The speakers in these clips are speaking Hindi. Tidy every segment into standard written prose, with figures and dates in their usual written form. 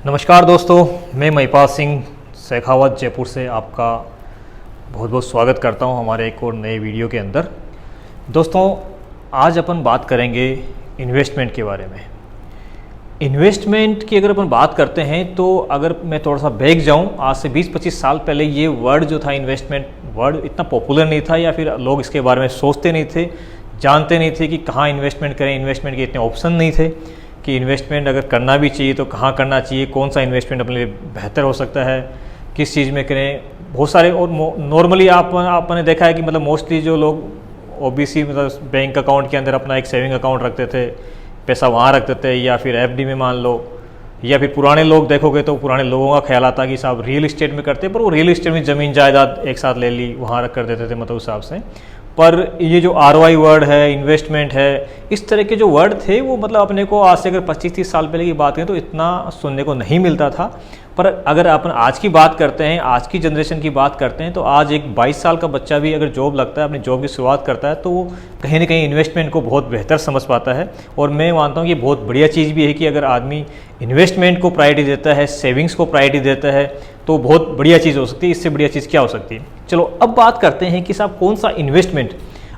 नमस्कार दोस्तों, मैं महिपाल सिंह शेखावत जयपुर से आपका बहुत बहुत स्वागत करता हूं हमारे एक और नए वीडियो के अंदर। दोस्तों, आज अपन बात करेंगे इन्वेस्टमेंट के बारे में। इन्वेस्टमेंट की अगर अपन बात करते हैं तो अगर मैं थोड़ा सा बैक जाऊं, आज से 20-25 साल पहले ये वर्ड जो था इन्वेस्टमेंट वर्ड इतना पॉपुलर नहीं था, या फिर लोग इसके बारे में सोचते नहीं थे, जानते नहीं थे कि कहाँ इन्वेस्टमेंट करें। इन्वेस्टमेंट के इतने ऑप्शन नहीं थे कि इन्वेस्टमेंट अगर करना भी चाहिए तो कहाँ करना चाहिए, कौन सा इन्वेस्टमेंट अपने लिए बेहतर हो सकता है, किस चीज़ में करें। बहुत सारे और नॉर्मली आपने देखा है कि मतलब मोस्टली जो लोग ओबीसी मतलब बैंक अकाउंट के अंदर अपना एक सेविंग अकाउंट रखते थे, पैसा वहाँ रखते थे, या फिर एफडी में मान लो, या फिर पुराने लोग देखोगे तो पुराने लोगों का ख्याल आता कि साहब रियल इस्टेट में करते, पर वो रियल इस्टेट में ज़मीन जायदाद एक साथ ले ली, वहाँ रख कर देते थे मतलब उस हिसाब से। पर ये जो ROI वर्ड है, इन्वेस्टमेंट है, इस तरह के जो वर्ड थे वो मतलब अपने को आज से अगर 25-30 साल पहले की बात करें तो इतना सुनने को नहीं मिलता था। पर अगर अपन आज की बात करते हैं, आज की जनरेशन की बात करते हैं, तो आज एक 22 साल का बच्चा भी अगर जॉब लगता है, अपनी जॉब की शुरुआत करता है, तो वो कहीं ना कहीं इन्वेस्टमेंट को बहुत बेहतर समझ पाता है। और मैं मानता हूँ कि बहुत बढ़िया चीज़ भी है कि अगर आदमी इन्वेस्टमेंट को प्रायोरिटी देता है, सेविंग्स को प्रायोरिटी देता है, तो बहुत बढ़िया चीज़ हो सकती है। इससे बढ़िया चीज़ क्या हो सकती है। चलो अब बात करते हैं कि साहब कौन सा इन्वेस्टमेंट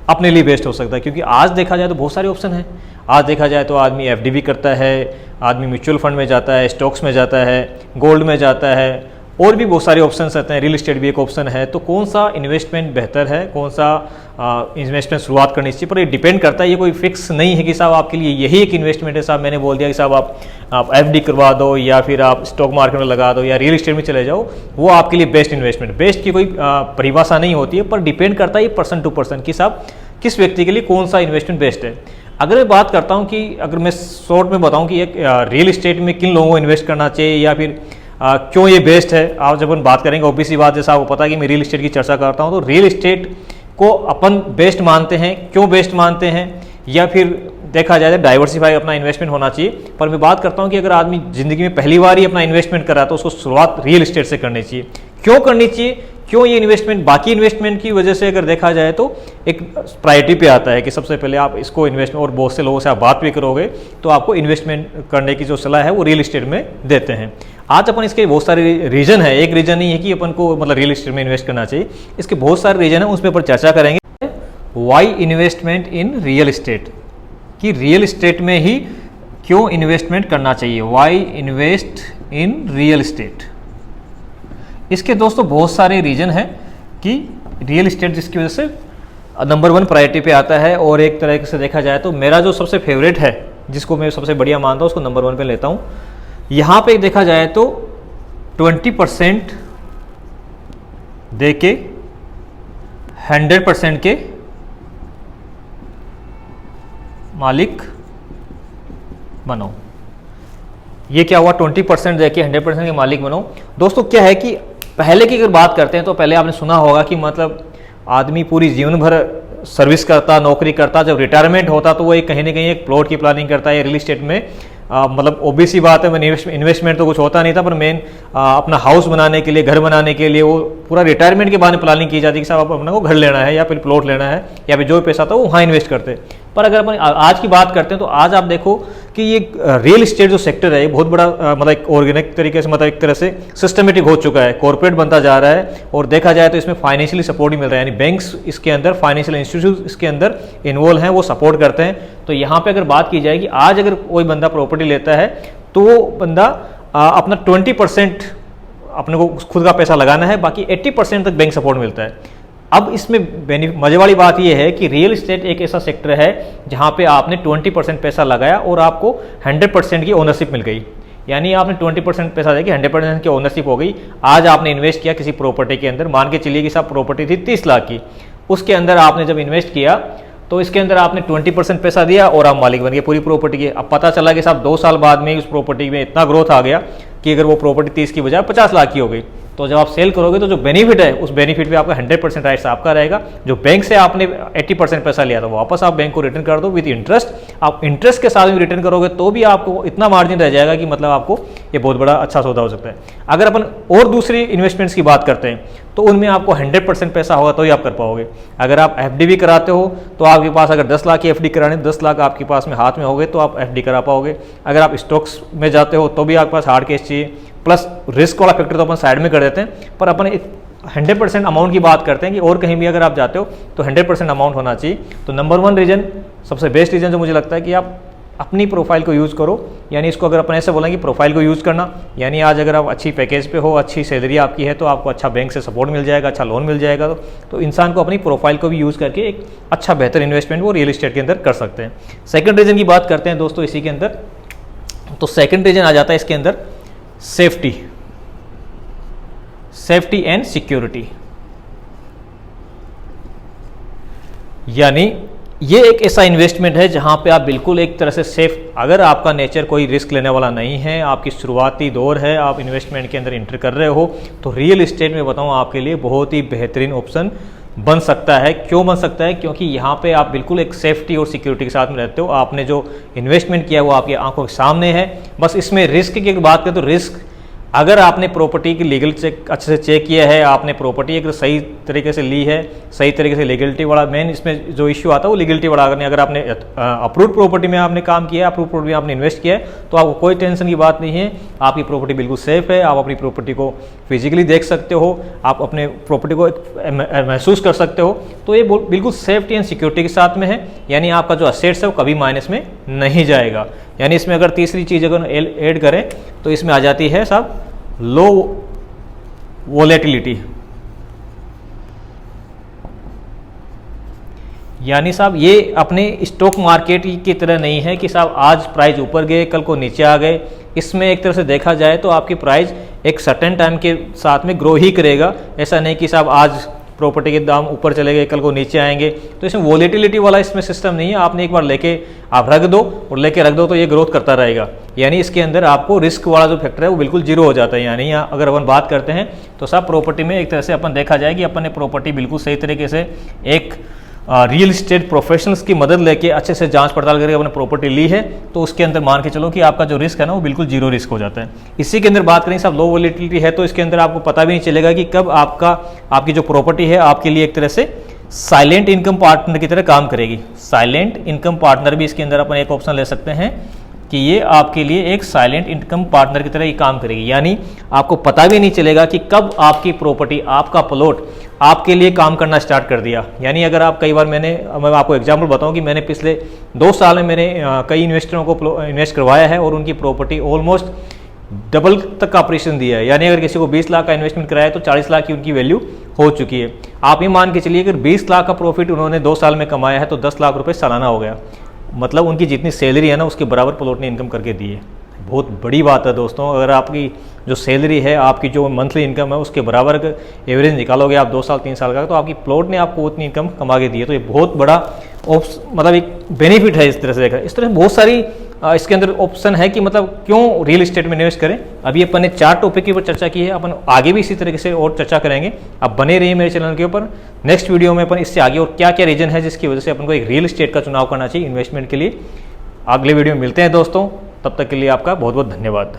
अपने लिए बेस्ट हो सकता है, क्योंकि आज देखा जाए तो बहुत सारे ऑप्शन हैं। आज देखा जाए तो आदमी एफडी भी करता है, आदमी म्यूचुअल फंड में जाता है, स्टॉक्स में जाता है, गोल्ड में जाता है, और भी बहुत सारे ऑप्शन रहते हैं, रियल इस्टेट भी एक ऑप्शन है। तो कौन सा इन्वेस्टमेंट बेहतर है, कौन सा इन्वेस्टमेंट शुरुआत करनी चाहिए, पर ये डिपेंड करता है। ये कोई फिक्स नहीं है कि साहब आपके लिए यही एक इन्वेस्टमेंट है। साहब मैंने बोल दिया कि साहब आप एफडी करवा दो, या फिर आप स्टॉक मार्केट में लगा दो, या रियल इस्टेट में चले जाओ, वो आपके लिए बेस्ट इन्वेस्टमेंट। बेस्ट की कोई परिभाषा नहीं होती है, पर डिपेंड करता है ये पर्सन टू पर्सन कि साहब किस व्यक्ति के लिए कौन सा इन्वेस्टमेंट बेस्ट है। अगर मैं बात करता हूँ कि अगर मैं शॉर्ट में बताऊँ कि एक रियल इस्टेट में किन लोगों को इन्वेस्ट करना चाहिए, या फिर क्यों ये बेस्ट है, आप जब अपन बात करेंगे ऑब्वियसली बात, जैसा आपको पता है कि मैं रियल इस्टेट की चर्चा करता हूँ, तो रियल इस्टेट को अपन बेस्ट मानते हैं। क्यों बेस्ट मानते हैं, या फिर देखा जाए तो डाइवर्सिफाई अपना इन्वेस्टमेंट होना चाहिए। पर मैं बात करता हूँ कि अगर आदमी ज़िंदगी में पहली बार ही अपना इन्वेस्टमेंट कर रहा है तो उसको शुरुआत रियल इस्टेट से करनी चाहिए। क्यों करनी चाहिए, क्यों ये इन्वेस्टमेंट बाकी इन्वेस्टमेंट की वजह से अगर देखा जाए तो एक प्रायोरिटी पे आता है कि सबसे पहले आप इसको इन्वेस्टमेंट, और बहुत से लोगों से आप बात भी करोगे तो आपको इन्वेस्टमेंट करने की जो सलाह है वो रियल इस्टेट में देते हैं। आज अपन इसके बहुत सारे रीजन है, एक रीजन नहीं है कि अपन को मतलब रियल इस्टेट में इन्वेस्ट करना चाहिए, इसके बहुत सारे रीजन है, उसमें पर चर्चा करेंगे। Why investment in real estate, कि रियल इस्टेट में ही क्यों इन्वेस्टमेंट करना चाहिए। Why invest in real estate, इसके दोस्तों बहुत सारे रीजन हैं कि रियल इस्टेट जिसकी वजह से नंबर 1 प्रायोरिटी पे आता है। और एक तरह से देखा जाए तो मेरा जो सबसे फेवरेट है, जिसको मैं सबसे बढ़िया मानता हूँ, उसको नंबर 1 पे लेता हूँ। यहाँ पे देखा जाए तो 20% दे के 100% के मालिक बनो। ये क्या हुआ, 20% दे के 100% के मालिक बनो। दोस्तों क्या है कि पहले की अगर बात करते हैं तो पहले आपने सुना होगा कि मतलब आदमी पूरी जीवन भर सर्विस करता, नौकरी करता, जब रिटायरमेंट होता तो वो एक कहीं ना कहीं एक प्लॉट की प्लानिंग करता है। रियल इस्टेट में मतलब ओबीसी बात है, इन्वेस्टमेंट तो कुछ होता नहीं था, पर मेन अपना हाउस बनाने के लिए, घर बनाने के लिए वो पूरा रिटायरमेंट के बाद प्लानिंग की जाती है कि साहब अपने को घर लेना है, या फिर प्लॉट लेना है, या फिर जो भी पैसा था वो वहाँ इन्वेस्ट करते। पर अगर अपन आज की बात करते हैं तो आज आप देखो कि ये रियल इस्टेट जो सेक्टर है ये बहुत बड़ा मतलब एक ऑर्गेनिक तरीके से, मतलब एक तरह से सिस्टमेटिक हो चुका है, कॉर्पोरेट बनता जा रहा है। और देखा जाए तो इसमें फाइनेंशियली सपोर्ट भी मिल रहा है, यानी बैंक्स इसके अंदर, फाइनेंशियल इंस्टीट्यूट इसके अंदर इन्वॉल्व हैं, वो सपोर्ट करते हैं। तो यहाँ पे अगर बात की जाए कि आज अगर कोई बंदा प्रॉपर्टी लेता है तो वो बंदा अपना 20% अपने को खुद का पैसा लगाना है, बाकी 80% तक बैंक सपोर्ट मिलता है। अब इसमें मजे वाली बात यह है कि रियल इस्टेट एक ऐसा सेक्टर है जहां पे आपने 20% पैसा लगाया और आपको 100% की ओनरशिप मिल गई। यानी आपने 20% पैसा देके 100% की ओनरशिप हो गई। आज आपने इन्वेस्ट किया किसी प्रॉपर्टी के अंदर, मान के चलिए कि साहब प्रॉपर्टी थी 30 लाख की, उसके अंदर आपने जब इन्वेस्ट किया तो इसके अंदर आपने 20% पैसा दिया और आप मालिक बन गए पूरी प्रॉपर्टी के। अब पता चला कि साहब 2 साल बाद में उस प्रॉपर्टी में इतना ग्रोथ आ गया कि अगर वो प्रॉपर्टी 30 की बजाय 50 लाख की हो गई, तो जब आप सेल करोगे तो जो बेनिफिट है उस बेनिफिट पे आपका 100% राइट्स आपका रहेगा। जो बैंक से आपने 80% पैसा लिया था वापस आप बैंक को रिटर्न कर दो विद इंटरेस्ट। आप इंटरेस्ट के साथ भी रिटर्न करोगे तो भी आपको इतना मार्जिन रह जाएगा कि मतलब आपको ये बहुत बड़ा अच्छा सौदा हो सकता है। अगर अपन और दूसरी इन्वेस्टमेंट्स की बात करते हैं तो उनमें आपको 100% पैसा होगा तो ही आप कर पाओगे। अगर आप एफडी भी कराते हो तो आपके पास अगर 10 लाख की एफडी कराने 10 लाख आपके पास में हाथ में हो गए तो आप एफडी करा पाओगे। अगर आप स्टॉक्स में जाते हो तो भी आपके पास हार्ड कैश चाहिए, प्लस रिस्क वाला फैक्टर तो अपन साइड में कर देते हैं, पर अपन 100% अमाउंट की बात करते हैं कि और कहीं भी अगर आप जाते हो तो 100% अमाउंट होना चाहिए। तो नंबर 1 रीजन, सबसे बेस्ट रीजन जो मुझे लगता है कि आप अपनी प्रोफाइल को यूज़ करो। यानी इसको अगर अपन ऐसे बोलेंगे प्रोफाइल को यूज़ करना, यानी आज अगर आप अच्छी पैकेज पे हो, अच्छी सैलरी आपकी है तो आपको अच्छा बैंक से सपोर्ट मिल जाएगा, अच्छा लोन मिल जाएगा। तो इंसान को अपनी प्रोफाइल को भी यूज़ करके एक अच्छा बेहतर इन्वेस्टमेंट वो रियल एस्टेट के अंदर कर सकते हैं। सेकंड रीजन की बात करते हैं दोस्तों इसी के अंदर। तो सेकंड रीजन आ जाता है इसके अंदर सेफ्टी एंड सिक्योरिटी। यानी ये एक ऐसा इन्वेस्टमेंट है जहां पे आप बिल्कुल एक तरह से सेफ, अगर आपका नेचर कोई रिस्क लेने वाला नहीं है, आपकी शुरुआती दौर है, आप इन्वेस्टमेंट के अंदर इंटर कर रहे हो, तो रियल एस्टेट में बताऊं आपके लिए बहुत ही बेहतरीन ऑप्शन बन सकता है। क्यों बन सकता है? क्योंकि यहाँ पे आप बिल्कुल एक सेफ्टी और सिक्योरिटी के साथ में रहते हो। आपने जो इन्वेस्टमेंट किया वो आपकी आंखों के सामने है। बस इसमें रिस्क की बात करें तो रिस्क, अगर आपने प्रॉपर्टी की लीगल चेक अच्छे से चेक किया है, आपने प्रॉपर्टी अगर सही तरीके से ली है, सही तरीके से लीगलिटी वाला, मेन इसमें जो इश्यू आता है वो लीगलिटी वाला, अगर आपने अप्रूव्ड प्रॉपर्टी में आपने काम किया है, अप्रूव्ड प्रॉपर्टी में आपने इन्वेस्ट किया है, तो आपको कोई टेंशन की बात नहीं है। आपकी प्रॉपर्टी बिल्कुल सेफ है, आप अपनी प्रॉपर्टी को फिजिकली देख सकते हो, आप अपने प्रॉपर्टी को महसूस कर सकते हो। तो ये बिल्कुल सेफ्टी एंड सिक्योरिटी के साथ में है। यानी आपका जो असेट्स है वो कभी माइनस में नहीं जाएगा। यानी इसमें अगर तीसरी चीज़ अगर ऐड करें तो इसमें आ जाती है साहब लो वोलेटिलिटी। यानी साहब ये अपने स्टॉक मार्केट की तरह नहीं है कि साहब आज प्राइस ऊपर गए कल को नीचे आ गए। इसमें एक तरह से देखा जाए तो आपकी प्राइस एक सर्टेन टाइम के साथ में ग्रो ही करेगा। ऐसा नहीं कि साहब आज प्रॉपर्टी के दाम ऊपर चले गए कल को नीचे आएंगे। तो इसमें वोलेटिलिटी वाला इसमें सिस्टम नहीं है। आपने एक बार लेके आप रख दो और लेके रख दो तो ये ग्रोथ करता रहेगा। यानी इसके अंदर आपको रिस्क वाला जो फैक्टर है वो बिल्कुल जीरो हो जाता है। यानी यहाँ अगर अपन बात करते हैं तो सब प्रॉपर्टी में एक तरह से अपन देखा जाए कि अपन ने प्रॉपर्टी बिल्कुल सही तरीके से एक रियल एस्टेट प्रोफेशनल्स की मदद लेके अच्छे से जांच पड़ताल करके अपने प्रॉपर्टी ली है तो उसके अंदर मान के चलो कि आपका जो रिस्क है ना वो बिल्कुल जीरो रिस्क हो जाता है। इसी के अंदर बात करें सब लो वोलेटिलिटी है तो इसके अंदर आपको पता भी नहीं चलेगा कि कब आपकी जो प्रॉपर्टी है आपके लिए एक तरह से साइलेंट इनकम पार्टनर की तरह काम करेगी। साइलेंट इनकम पार्टनर भी इसके अंदर अपन एक ऑप्शन ले सकते हैं कि ये आपके लिए एक साइलेंट इनकम पार्टनर की तरह ही काम करेगी। यानी आपको पता भी नहीं चलेगा कि कब आपकी प्रॉपर्टी, आपका प्लॉट आपके लिए काम करना स्टार्ट कर दिया। यानी अगर आप कई बार मैं आपको एग्जांपल बताऊं कि मैंने पिछले 2 साल में मैंने कई इन्वेस्टरों को इन्वेस्ट करवाया है और उनकी प्रॉपर्टी ऑलमोस्ट डबल तक का ऑपरेशन दिया है। यानी अगर किसी को 20 लाख का इन्वेस्टमेंट कराया तो 40 लाख की उनकी वैल्यू हो चुकी है। आप ये मान के चलिए अगर 20 लाख का प्रॉफिट उन्होंने 2 साल में कमाया है तो 10 लाख रुपये सालाना हो गया। मतलब उनकी जितनी सैलरी है ना उसके बराबर प्लॉट ने इनकम करके दी है। बहुत बड़ी बात है दोस्तों। अगर आपकी जो सैलरी है, आपकी जो मंथली इनकम है उसके बराबर एवरेज निकालोगे आप 2 साल 3 साल का तो आपकी प्लॉट ने आपको उतनी इनकम कमा के दी है। तो ये बहुत बड़ा मतलब एक बेनिफिट है। इस तरह से देखा इस तरह बहुत सारी इसके अंदर ऑप्शन है कि मतलब क्यों रियल एस्टेट में इन्वेस्ट करें। अभी अपन ने 4 टॉपिक के ऊपर चर्चा की है, अपन आगे भी इसी तरीके से और चर्चा करेंगे। अब बने रहिए मेरे चैनल के ऊपर। नेक्स्ट वीडियो में अपन इससे आगे और क्या क्या रीजन है जिसकी वजह से अपन को एक रियल एस्टेट का चुनाव करना चाहिए इन्वेस्टमेंट के लिए, अगले वीडियो में मिलते हैं दोस्तों। तब तक के लिए आपका बहुत बहुत धन्यवाद।